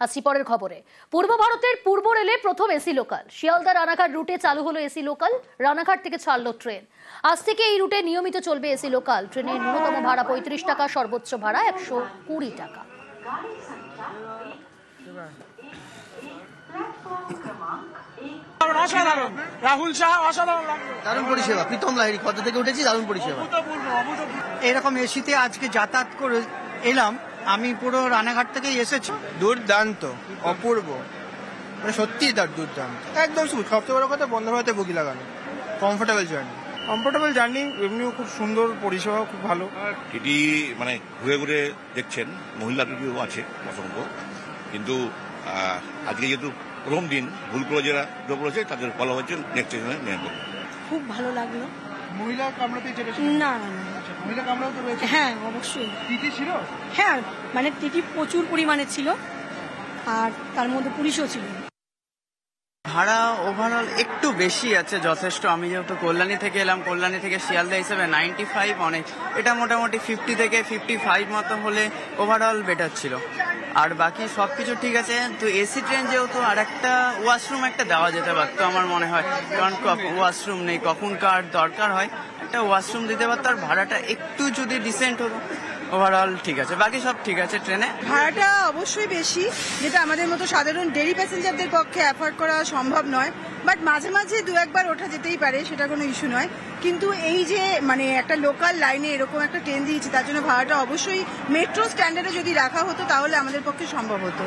আসছি পরের খবরে। পূর্ব ভারতের পূর্ব রেলে প্রথম এসি লোকাল শিয়ালদা রানাঘাট রুটে চালু হলো এসি লোকাল। রানাঘাট থেকে ছাড়লো ট্রেন। আজ থেকে এই রুটে নিয়মিত চলবে এসি লোকাল। ট্রেনের ন্যূনতম ভাড়া ৩৫ টাকা, সর্বোচ্চ ভাড়া ১২০ টাকা। রাহুল শাহ অসাধারণ লাগলো, দারুণ পরিষেবা। প্রীতম লাহিড়ী কত থেকে উঠেছি, দারুণ পরিষেবা। এরকম এসিতে আজকে যাতায়াত করে এলাম, আমি পুরো রানাঘাট থেকেই এসেছি। দুর্দান্ত, অপূর্ব, মানে সত্যিই তার দুর্দান্ত, একদম সবচেয়ে বড় কথা বন্ধ ভারতে বগি লাগানো, কমফোর্টেবল জার্নি, এমনিও খুব সুন্দর পরিষেবা, খুব ভালো। টিটি মানে ঘুরে ঘুরে দেখছেন, মহিলা টিটিও আছে অসংখ্য, কিন্তু আজকে যেহেতু প্রথম দিন ভুল করে যারা করেছে তাদের ফলো হচ্ছে নেক্সট স্টেশনে নিয়ে যাবে। খুব ভালো লাগলো। মহিলা কামড়াতেই চেপেছে? না, মহিলা কামড়াও তো রয়েছে? হ্যাঁ অবশ্যই টিটি ছিল। হ্যাঁ, মানে টিটি প্রচুর পরিমাণে ছিল, আর তার মধ্যে পুলিশও ছিল। ভাড়া ওভারঅল একটু বেশি আছে যথেষ্ট। আমি যেহেতু কল্যাণী থেকে এলাম, কল্যাণী থেকে শিয়ালদা হিসেবে 95 অনেক, এটা মোটামুটি 50 থেকে 55 মতো হলে ওভারঅল বেটার ছিল। আর বাকি সবকিছু ঠিক আছে। তো এসি ট্রেন যেহেতু আর একটা ওয়াশরুম একটা দেওয়া যেতে পারতো আমার মনে হয়, কারণ ওয়াশরুম নেই, কখন কার দরকার হয় একটা ওয়াশরুম দিতে পারতো। আর ভাড়াটা একটু যদি ডিসেন্ট হতো, ওভারঅল ঠিক আছে, বাকি সব ঠিক আছে। ট্রেনে ভাড়াটা অবশ্যই বেশি, যেটা আমাদের মতো সাধারণ ডেইলি প্যাসেঞ্জারদের পক্ষে অ্যাফোর্ড করা সম্ভব নয়। বাট মাঝে মাঝে দু একবার ওঠা যেতেই পারে, সেটা কোনো ইস্যু নয়। কিন্তু এই যে মানে একটা লোকাল লাইনে এরকম একটা ট্রেন দিয়েছি, তার জন্য ভাড়াটা অবশ্যই মেট্রো স্ট্যান্ডার্ডে যদি রাখা হতো তাহলে আমাদের পক্ষে সম্ভব হতো।